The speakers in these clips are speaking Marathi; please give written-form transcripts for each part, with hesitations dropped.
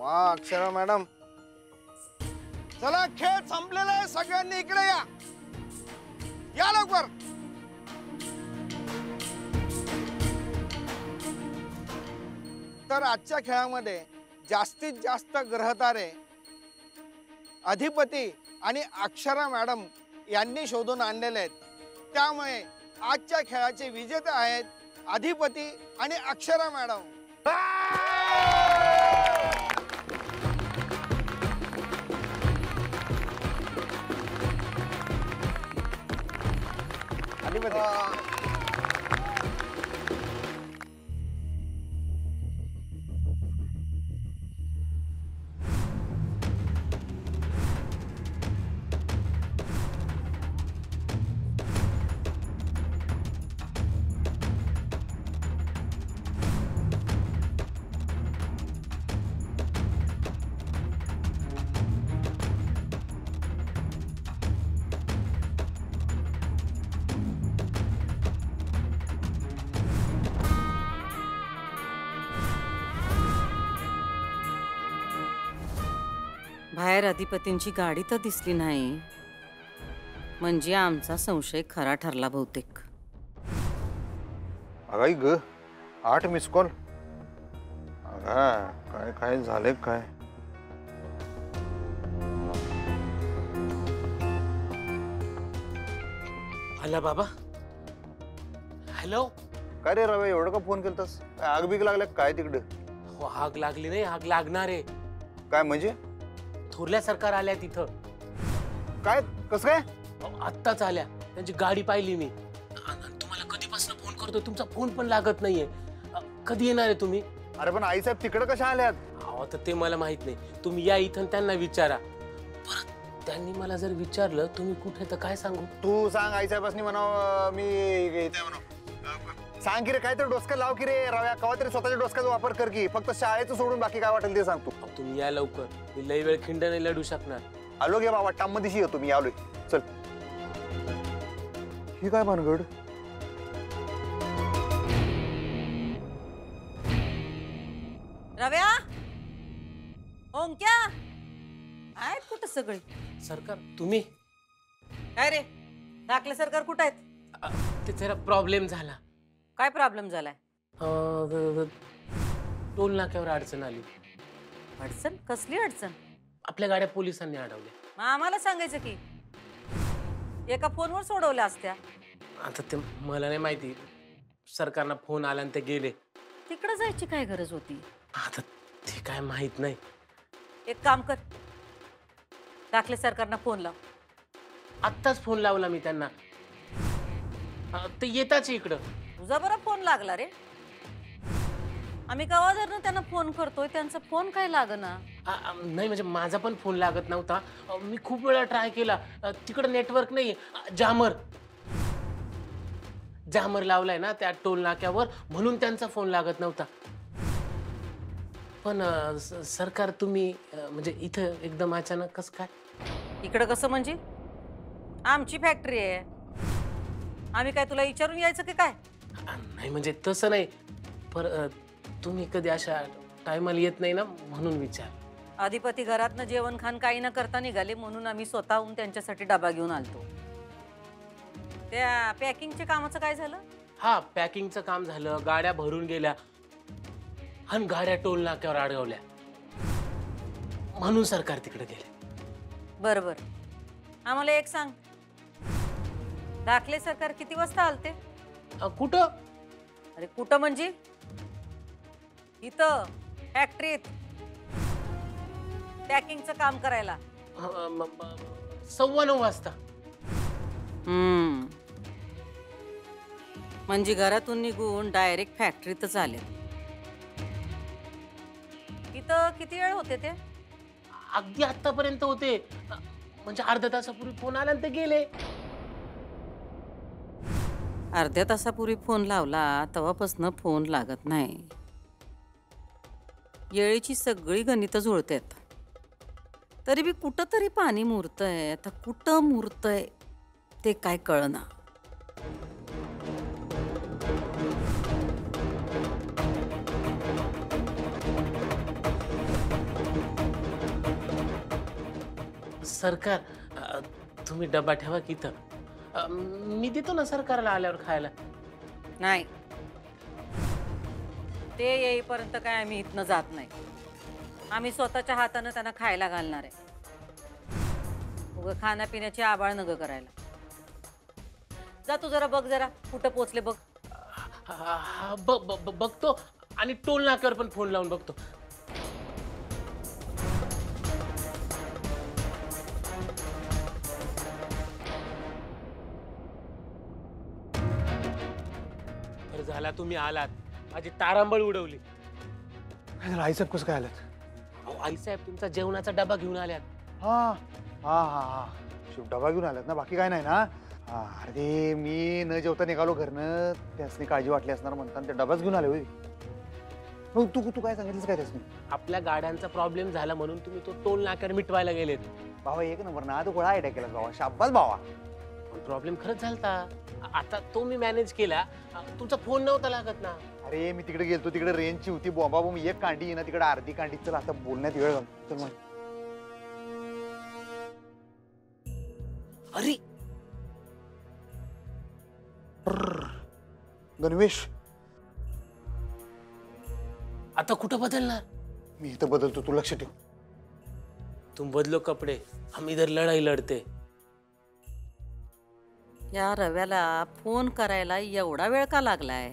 वा अक्षरा मॅडम, चला खेळ संपलेला आहे, सगळ्यांनी इकडे या, या लवकर. तर आजच्या खेळामध्ये जास्तीत जास्त ग्रहतारे अधिपती आणि अक्षरा मॅडम यांनी शोधून आणलेले आहेत. त्यामुळे आजच्या खेळाचे विजेते आहेत अधिपती आणि अक्षरा मॅडम. अधिपती बाहेर अधिपतींची गाडी तर दिसली नाही, म्हणजे आमचा संशय खरा ठरला बहुतेक. अगाई ग 8 मिस कॉल. अगा काय काय झाले काय? हॅलो बाबा. हॅलो. काय रे रवे, एवढं का फोन केलतास? आग बीग लागल्या काय तिकडे? हो, आग लागली नाही, आग लागणार आहे. काय म्हणजे? थोरल्या सरकार आल्या तिथं. काय कसं काय? आत्ताच आल्या, त्यांची गाडी पाहिली मी. तुम्हाला कधीपासून फोन करतोय, तुमचा फोन पण लागत नाहीये. कधी येणार आहे तुम्ही? अरे पण आई साहेब तिकडे कशा आल्यात? अहो तर ते मला माहित नाही. तुम्ही या इथं त्यांना विचारा. परत त्यांनी मला जर विचारलं तुम्ही कुठे, तर काय सांगू? तू सांग आई साहेबांनी म्हणाव मी इथे म्हणाव. सांग की रे, काय तर डोसकं लाव की रे रव्या, कवा तरी स्वतःच्या डोसक्याचा वापर कर की. फक्त शाळेचं सोडून बाकी काय वाटेल ते सांगतो. तुम्ही या लवकर, मी लई वेळ खिंड नाही लढू शकणार. आलो गे बाबा, टाम मध्ये येतो मी, आलोय. चल. ही काय भानगड? रव्या, ओंक्या, आहेत कुठं सगळे? सरकार तुम्ही? काय रे, दाखले सरकार कुठं आहेत? ते जरा प्रॉब्लेम झाला. काय प्रॉब्लेम झालाय? टोल नाक्यावर अडचण आली. अडचण? कसली अडचण? आपल्या गाड्या पोलिसांनी अडवल्या. मग आम्हाला सांगायचं की, एका फोनवर सोडवल्या असत्या. आता ते मला नाही माहिती, सरकारना फोन आला आणि ते गेले. तिकडे जायची काय गरज होती? आता ते काय माहित नाही. एक काम कर, दाखले सरकारना फोन लाव. आत्ताच फोन लावला मी त्यांना, ते येताच इकडं. तुझा बरा फोन लागला रे. आम्ही कवा जर त्यांना फोन करतोय, त्यांचा फोन काय लागना? नाही म्हणजे माझा पण फोन लागत नव्हता. मी खूप वेळा ट्राय केला, तिकडं नेटवर्क नाही. जामर लावलाय ना त्या टोल नाक्यावर, म्हणून त्यांचा फोन लागत नव्हता. पण सरकार तुम्ही म्हणजे इथं एकदम अचानक कसं काय? इकडं कसं म्हणजे? आमची फॅक्टरी आहे, आम्ही काय तुला विचारून यायचं की काय? नाही म्हणजे तसं नाही, पर तुम्ही कधी अशा टायमाला येत नाही ना, म्हणून विचार. अधिपती घरातनं जेवण खाण काही न करता निघाले, म्हणून आम्ही स्वतःहून त्यांच्यासाठी डबा घेऊन आलतो. त्या पॅकिंगच्या कामाचं काय झालं? हा, पॅकिंगचं काम झालं, गाड्या भरून गेल्या आणि गाड्या टोल नाक्यावर अडवल्या, म्हणून सरकार तिकडे गेले. बरोबर. आम्हाला एक सांग, दाखले सरकार किती वाजता आलते? कुठं? अरे कुठं म्हणजे? इथं फॅक्टरीत पॅकिंगचं काम करायला. 9:15 वाजता. म्हणजे घरातून निघून डायरेक्ट फॅक्टरीतच आले. इथं किती वेळ होते ते? अगदी आतापर्यंत होते, म्हणजे अर्ध्या तासापूर्वी फोन आला आणि ते गेले. अर्ध्या तासापूर्वी फोन लावला, तेव्हापासून फोन लागत नाही. येळीची सगळी गणितं जुळतात. तरी बी कुठं तरी पाणी मुरतंय. आता कुठं मुरतंय ते काय कळना. सरकार तुम्ही डबा ठेवा की इथं. मी देतो ना सरकारला आल्यावर खायला. नाही, ते येईपर्यंत काय आम्ही इथनं जात नाही. आम्ही स्वतःच्या हातानं त्यांना खायला घालणार आहे. उगं खाण्यापिण्याची आबाळ नग करायला. जा तू जरा बघ, जरा कुठं पोचले बघ. बघतो आणि टोल नाक्यावर पण फोन लावून बघतो. तर झाला तुम्ही आलात, माझी तारांबळ उडवली. आईसाहेब कसं काय आलं? आईसाहेब तुमचा जेवणाचा डबा घेऊन आल्यात. हा हा हा हा शिव डबा घेऊन आलात ना, बाकी काय नाही ना? हा, अरे मी न जेवता निघालो घरनं, त्यासनी काळजी वाटली असणार म्हणताना ते डबाच घेऊन आले होय. मग तू काय सांगितलंस काय त्यासनी? आपल्या गाड्यांचा प्रॉब्लेम झाला म्हणून तुम्ही तो टोल नाक्यावर मिटवायला गेलेत. भावा एक नंबर ना, तू गोळा आयडिया केला भावा, शाब्बास भावा. प्रॉब्लेम खरंच झालता. आता तो मी मॅनेज केला. तुमचा फोन नव्हता लागत ना. अरे मी तिकडे गेलतो, तिकडे रेंजची होती बॉम्बा बॉम्ब, एक कांडी ना तिकडे अर्धी कांडी. चल आता बोलण्यात वेळ घाल. चल मग. अरे गणवेश आता कुठं बदलणार? मी इथं बदलतो, तू लक्ष ठेव. तुम बदलो कपडे, हम इधर लढाई लढते. या रव्याला फोन करायला एवढा वेळ का लागलाय?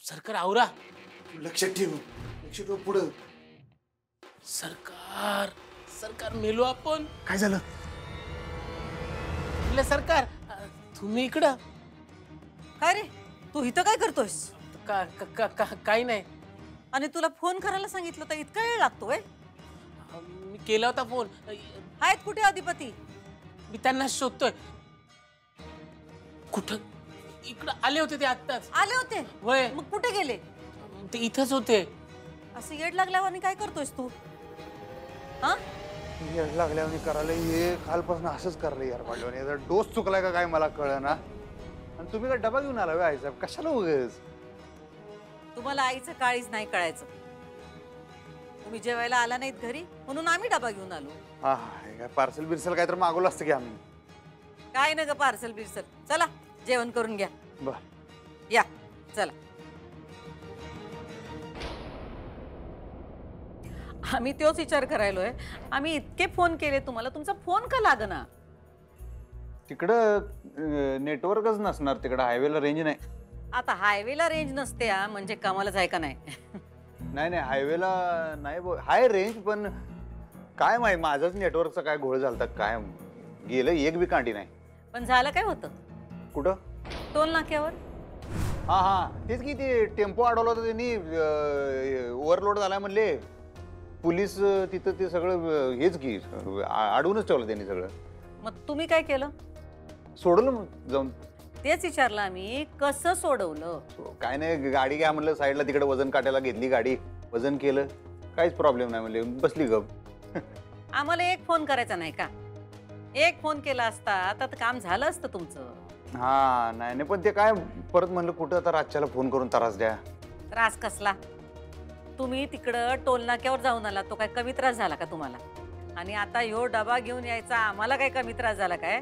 सरकार आवरा. लक्ष ठेव, लक्ष ठेव पुढं. सरकार सरकार मेलो आपण. काय झालं? म्हटलं सरकार तुम्ही इकडं. काय रे, तू इथं काय करतोयस? काही नाही. आणि तुला फोन करायला सांगितलं तर इतका वेळ लागतोय? मी केला होता फोन. आहेत कुठे अधिपती? मी त्यांना शोधतोय. कुठं? इकडं आले होते ते आत्ताच. आले होते? वय मग कुठे गेले? ते इथंच होते. असं येड लागल्यावर काय करतोयस तू? हा, येड लागल्यावर करायला हे कालपासून असंच करलं यार पाडल्यावर. याचा डोस चुकलाय का काय मला कळलं ना. आणि तुम्ही काय डबा घेऊन आला आई साहेब? कशाला उगाच? तुम्हाला आईचं काळीच नाही कळायचं. तुम्ही जेवायला आला नाहीत घरी म्हणून आम्ही डबा घेऊन आलो. हा काय पार्सल बिर्सल काय तर मागवलं असतं की आम्ही. काय ना ग पार्सल बिर्सल. चला जेवण करून घ्या. बर या चला. आम्ही तोच विचार करायलोय. आम्ही इतके फोन केले तुम्हाला, तुमचा फोन का लागना? तिकडं नेटवर्कच नसणार, तिकडं हायवेला रेंज नाही. आता हायवेला रेंज नसते म्हणजे कमालच आहे का नाही? नाही नाही हायवेला नाही, हाय रेंज, पण काय माहिती माझाच नेटवर्कचा काय घोळ झालता काय, गेलं एक बी कांडी नाही. पण झालं काय होतं? कुठं? टोल नाक्यावर. हा हा तेच की, ते टेम्पो अडवला होता त्यांनी, ओव्हरलोड झालाय म्हणले. पोलीस तिथं ते सगळं हेच की अडवूनच ठेवलं त्यांनी सगळं. मग तुम्ही काय केलं? सोडलं मग जाऊन. तेच विचारलं आम्ही, कसं सोडवलं? काय नाही, गाडी घ्या म्हणलं साईडला, तिकडे वजन काटायला घेतली गाडी, वजन केलं, काहीच प्रॉब्लेम नाही म्हणले, बसली गप. आम्हाला एक फोन करायचा नाही का? एक फोन केला असता तर काम झालं असतं तुमचं. हा नाही नाही, पण ते काय परत म्हणलं कुठं आता रातच्याला फोन करून त्रास द्या. त्रास कसला? तुम्ही तिकडं टोल नाक्यावर जाऊन आला, तो काय कमी त्रास झाला का तुम्हाला? आणि आता ह्यो डबा घेऊन यायचा आम्हाला काय कमी त्रास झाला काय?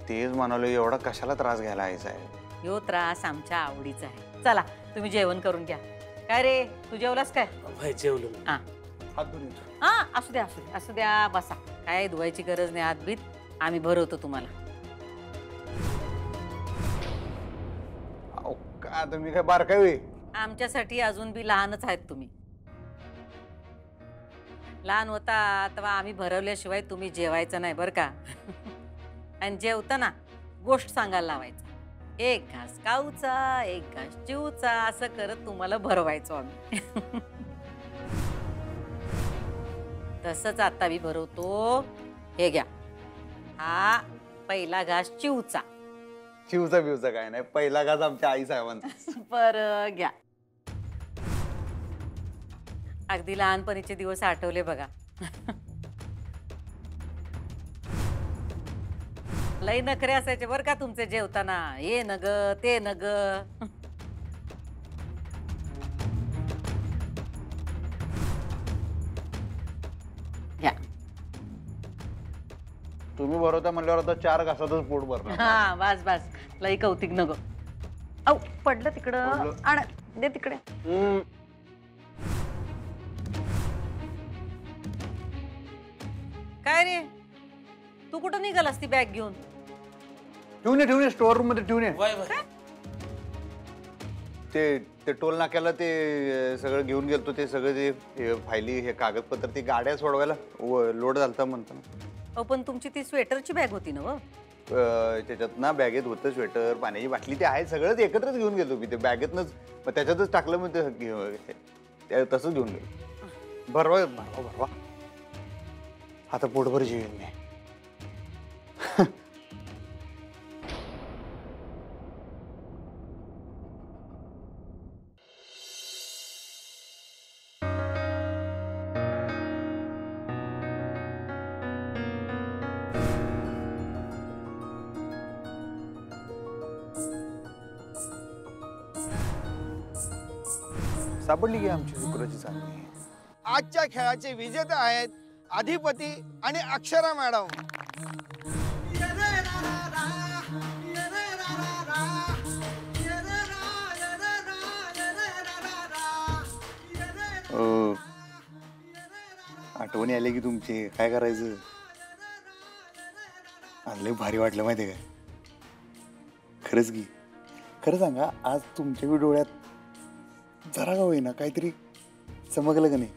तेच म्हणालो, एवढा कशाला त्रास घ्यायला आहे साहेब? ह्यो त्रास आमच्या आवडीचा आहे. चला तुम्ही जेवण करून घ्या. काय रे, तू जेवलास काय? भाई जेवलो. हा हात धुवून येतो. हा, असू द्या असू द्या असू द्या, बसा. काय धुवायची गरज नाही, हात बीत आम्ही भरवतो तुम्हाला. अहो, काय तुम्ही काय बारकाय होय? आमच्यासाठी अजून बी लहानच आहेत तुम्ही. लहान होता तेव्हा आम्ही भरवल्याशिवाय तुम्ही जेवायचं नाही बरं का. आणि जेवताना गोष्ट सांगायला लावायचं. एक घास काऊचा, एक घास चिवचा, असं करत तुम्हाला भरवायचो आम्ही. तसंच आता मी भरवतो. हे घ्या, हा पहिला घास चिवचा. चिवचा बिवचा काय नाही, पहिला घास आमच्या आई साहेबांचा. बरं घ्या. अगदी लहानपणीचे दिवस आठवले बघा. लई नखरे असायचे बर का तुमचे जेवताना, हे न ग ते न ग. या. तुम्ही भरवता म्हणल्यावर आता 4 घासातच पोट भरणार. हा बस बस, लई कौतिक नको. औ पडलं तिकडं. पडलं. आण दे तिकडे. काय रे, तू कुठं निघालास ती बॅग घेऊन? ठेवून ये स्टोअर रूम मध्ये ठेवून ये. वय वय. ते टोल नाक्याला ते सगळं घेऊन गेलतो, ते सगळं ते फायली हे कागदपत्र ती गाड्या सोडवायला लोड झालता म्हणताना. अहो पण तुमची ती स्वेटरची बॅग होती ना? त्याच्यात ना बॅगेत होतं स्वेटर, पाण्याची बाटली, ते आहे सगळंच एकत्रच घेऊन गेलो मी. ते बॅगेतनच मग त्याच्यातच टाकलं, मग ते तसंच घेऊन गेलो. भरवा भरवा भरवा, आता पोटभर जेवेन मी. सापडली की आमची शुक्राची चांदणी. आजच्या खेळाचे विजेते आहेत अधिपती आणि अक्षरा मॅडम. आठवणी आली की तुमची, काय करायचं. आज लय भारी वाटलं माहितीये काय. खरंच की, खरं सांगा, आज तुमच्या बी डोळ्यात जरा का होईना काहीतरी चमकलं का नाही.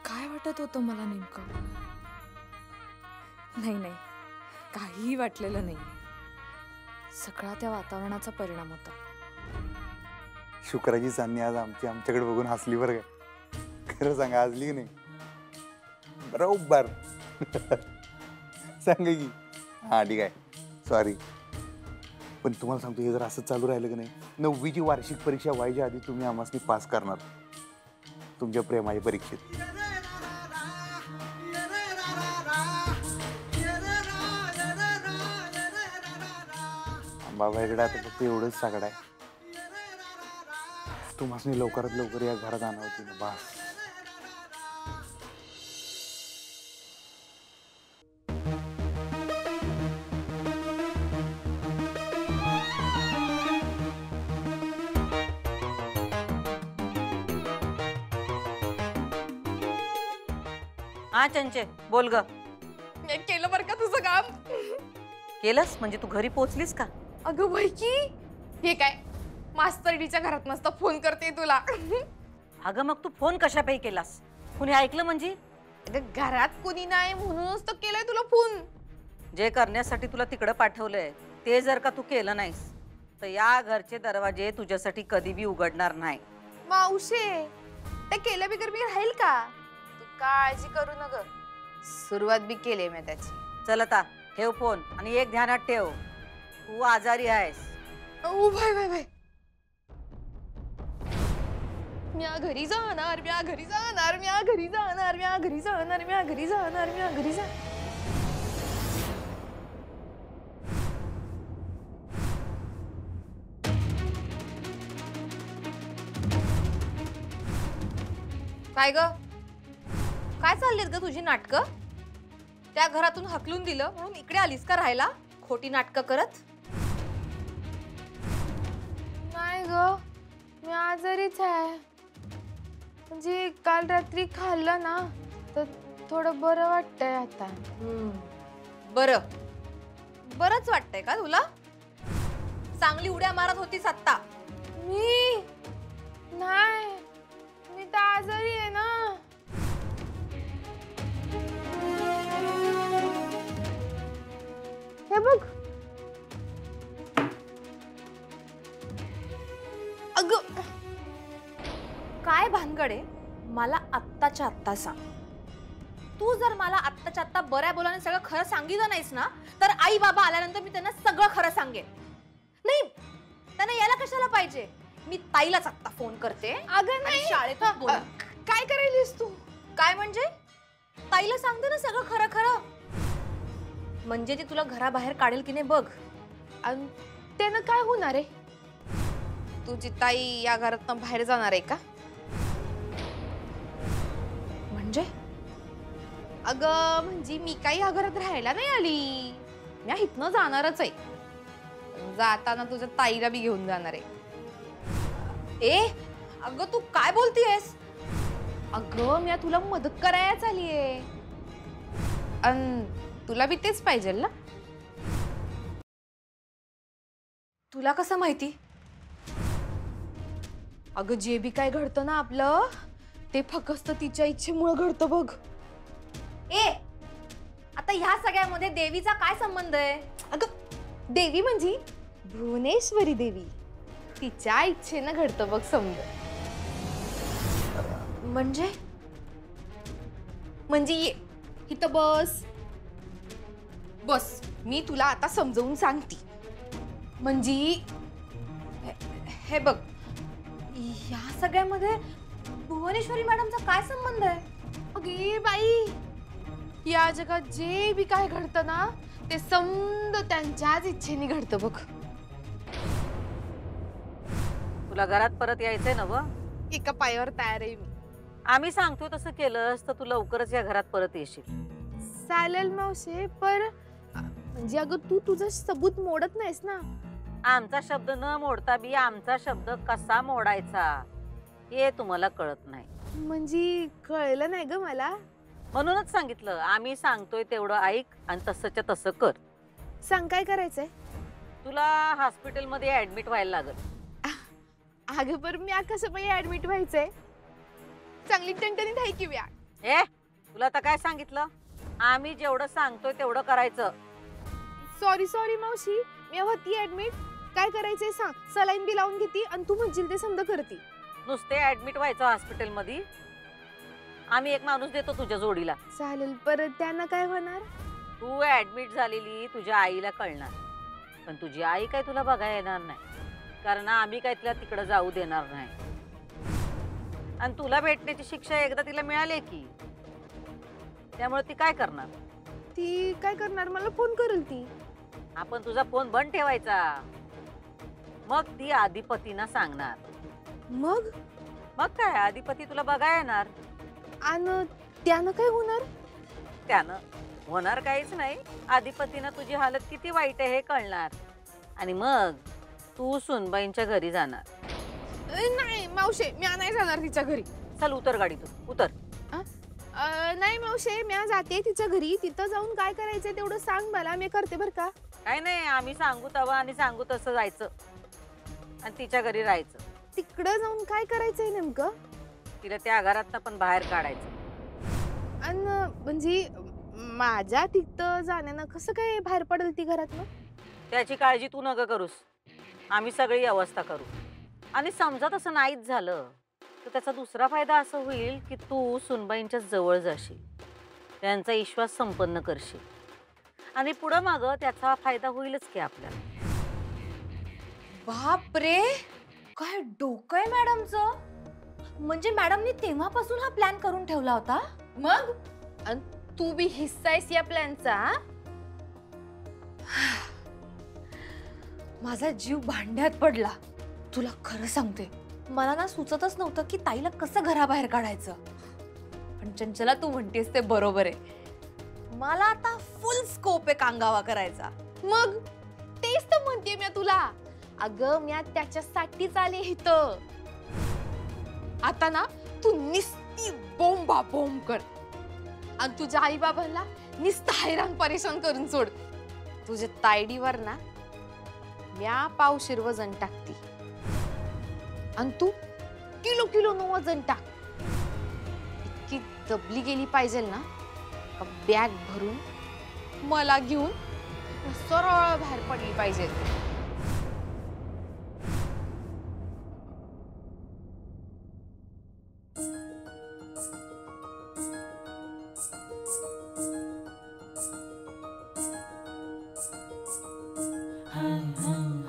काय वाटत होतं मला नेमकं? नाही, काहीही वाटलेलं नाही. सगळा त्या वातावरणाचा परिणाम होता. शुक्राची चांदणी आज आमच्याकडे बघून हसली बरं का. खरं सांगा, हसली की नाही? बरोबर. सांगा की. हा ठीक आहे, सॉरी. पण तुम्हाला सांगतो, हे जर असं चालू राहिलं की नाही, 9वीची वार्षिक परीक्षा व्हायच्या आधी तुम्ही आम्हाला पास करणार तुमच्या प्रेमाच्या परीक्षेत. बाबाकडे आता फक्त एवढंच सागड आहे, तुम्हाला लवकरात लवकर या घरात आणा होती ना बास. हा चंचे, बोल ग. केलं बरं का तुझं काम? केलंस म्हणजे तू घरी पोहोचलीस का? अगं बाई की, हे काय मास्तरडीच्या घरात मस्त फोन करते तुला. अगं मग तू फोन कशापायी केलास? कुणी ऐकलं म्हणजे? अगं घरात कोणी नाही म्हणूनच तर केलाय तुला फोन. जे करण्यासाठी तुला तिकडं पाठवलंय ते जर का तू केलं नाहीस तर या घरचे दरवाजे तुझ्यासाठी कधी बी उघडणार नाही. मावशे, ते केलं बिगर मी राहील का? तू काळजी करू नका, सुरुवात बी केली मी त्याची. चल आता ठेव फोन आणि एक ध्यानात ठेव, तू आजारी आहेस. ओ भाई भाई भाई, म्या घरी जाणार, म्या घरी जाणार, म्या घरी जाणार, म्या घरी जाणार, म्या घरी जाणार, म्या घरी जाणार. काय ग, काय चाललीत ग तुझी नाटकं? त्या घरातून हकलून दिलं म्हणून इकडे आलीस का राहायला खोटी नाटकं करत? नाही ग, मी आजारीच आहे. म्हणजे काल रात्री खाल्लं ना तर थोडं बरं वाटतंय आता. बरं बरंच वाटतंय का तुला? चांगली उड्या मारत होतीस आत्ता. मी नाही, मी तर आजारी आहे ना. हे बघ. अगं काय भानगडे, मला आत्ताच्या आत्ता सांग. तू जर मला आत्ताच्या आत्ता बऱ्या बोलाने सगळं खरं सांगितलं नाहीस ना तर आई बाबा आल्यानंतर मी त्यांना सगळं खरं सांगेन. नाही, त्यांना यायला कशाला पाहिजे? मी ताईलाच आत्ता फोन करते. अगं नाही, शाळेतच बोल. काय करायलीस तू? काय म्हणजे? ताईला सांगते ना सगळं खरं खरं. म्हणजे ती तुला घराबाहेर काढेल की नाही बघ. अन त्यानं काय होणार आहे? तुझी ताई या घरातनं बाहेर जाणार आहे का? म्हणजे? अगं म्हणजे मी काही या घरात राहायला नाही आली. मी इथनं जाणारच आहे. पण जाताना तुझ्या ताईला बी घेऊन जाणार आहे. ए अगं तू काय बोलतीयस? अगं मी तुला मदत करायला चाललीये. अन तुला बी तेच पाहिजे ना? तुला कसं माहिती? अगं जे बी काय घडतं ना आपलं, ते फक्त तिच्या इच्छेमुळे घडतं बघ. ए आता ह्या सगळ्यामध्ये देवीचा काय संबंध आहे? अगं देवी म्हणजे भुवनेश्वरी देवी, तिच्या इच्छेनं घडतं बघ समज. म्हणजे म्हणजे ये इथं बस बस, मी तुला आता समजावून सांगते. म्हणजे हे बघ, ह्या सगळ्यामध्ये भुवनेश्वरी मॅडमचा काय संबंध आहे? अगे बाई, या जगात जे बी काय घडतं ना, ते समद त्यांच्याच इच्छेने घडतं बघ. तुला घरात परत यायचंय ना व? एका पायावर तयार आहे मी. आम्ही सांगतोय तसं केलंस तर तू लवकरच या घरात परत येशील. चालेल मावशे, पर म्हणजे अगं तू तुझं सबूत मोडत नाहीस ना. आमचा शब्द न मोडता बी आमचा शब्द कसा मोडायचा हे तुम्हाला कळत नाही. म्हणजे कळलं नाही ग मला. म्हणूनच सांगितलं, आम्ही सांगतोय तेवढं ऐक आणि तसंच्या तसं कर. सांग काय करायचंय? तुला हॉस्पिटलमध्ये ऍडमिट व्हायला लागल. अगं पर मी कसं पाहिजे ऍडमिट व्हायचंय? चांगली टणटणीत आहे की व्या. ए तुला तर काय सांगितलं, आम्ही जेवढं सांगतोय तेवढं करायचं. सॉरी सॉरी मावशी, मी होती ऍडमिट. काय करायचंय सांग, सलाईन बी लावून घेती आणि तू म्हणशील ते समजा करती. नुसते ऍडमिट व्हायचं हॉस्पिटलमध्ये, आम्ही एक माणूस देतो तुझ्या जोडीला. चालेल, परत त्यांना काय होणार? तू ऍडमिट झालेली तुझ्या आईला कळणार, पण तुझी आई काय तुला बघायला येणार नाही, कारण आम्ही काय तिला तिकडे जाऊ देणार नाही. आणि तुला भेटण्याची शिक्षा एकदा तिला मिळाली की, त्यामुळे ती काय करणार? ती काय करणार? मला फोन करेल ती. आपण तुझा फोन बंद ठेवायचा, मग ती अधिपतींना सांगणार. मग मग काय, अधिपती तुला बघायला येणार. आणि त्यानं काय होणार? त्यानं होणार काहीच नाही. अधिपतीनं तुझी हालत किती वाईट आहे हे कळणार, आणि मग तू सुनबाईंच्या घरी जाणार. नाही मावशे, मी नाही जाणार तिच्या घरी. चल उतर गाडीतून, उतर. नाही मावशे, मी जाते तिच्या घरी. तिथं जाऊन काय करायचंय तेवढं सांग मला, मी करते बर का. काय नाही, आम्ही सांगू तवा आणि सांगू तसं जायचं आणि तिच्या घरी राहायचं. तिकडं जाऊन काय करायचंय नेमकं? तिला त्या घरातनं पण बाहेर काढायचं. आणि म्हणजे माझ्या तिथं जाण्यानं कसं काय बाहेर पडेल ती घरातनं? त्याची काळजी तू नका करूस, आम्ही सगळी व्यवस्था करू. आणि समजा तसं नाहीच झालं तर त्याचा दुसरा फायदा असा होईल की तू सुनबाईंच्या जवळ जाशील, त्यांचा विश्वास संपन्न करशील, आणि पुढं मागं त्याचा फायदा होईलच की आपल्याला. बाप रे, काय डोकं आहे मॅडमचं. म्हणजे मॅडमनी तेव्हापासून हा प्लॅन करून ठेवला होता. मग तू बी हिस्सा आहेस या प्लॅनचा? माझा जीव भांड्यात पडला. तुला खरं सांगते, मला ना सुचतच नव्हतं की ताईला कसं घराबाहेर काढायचं. पण चंचला, तू म्हणतेस ते बरोबर आहे. मला आता फुल स्कोप आहे कांगावा करायचा. मग तेच तर म्हणते मी तुला. अगं मी त्याच्यासाठीच आले इथं. आता ना तू निस्ती बोंबा बोंब कर आणि तुझ्या आई बाबांना निस्ता हैराण परेशान करून सोड. तुझ्या तायडीवर ना म्या पावशीर वजन टाकती आणि तू किलो किलो नो वजन टाक. इतकी दबली गेली पाहिजे ना, बॅग भरून मला घेऊन सरळ बाहेर पडली पाहिजे. हाय हाय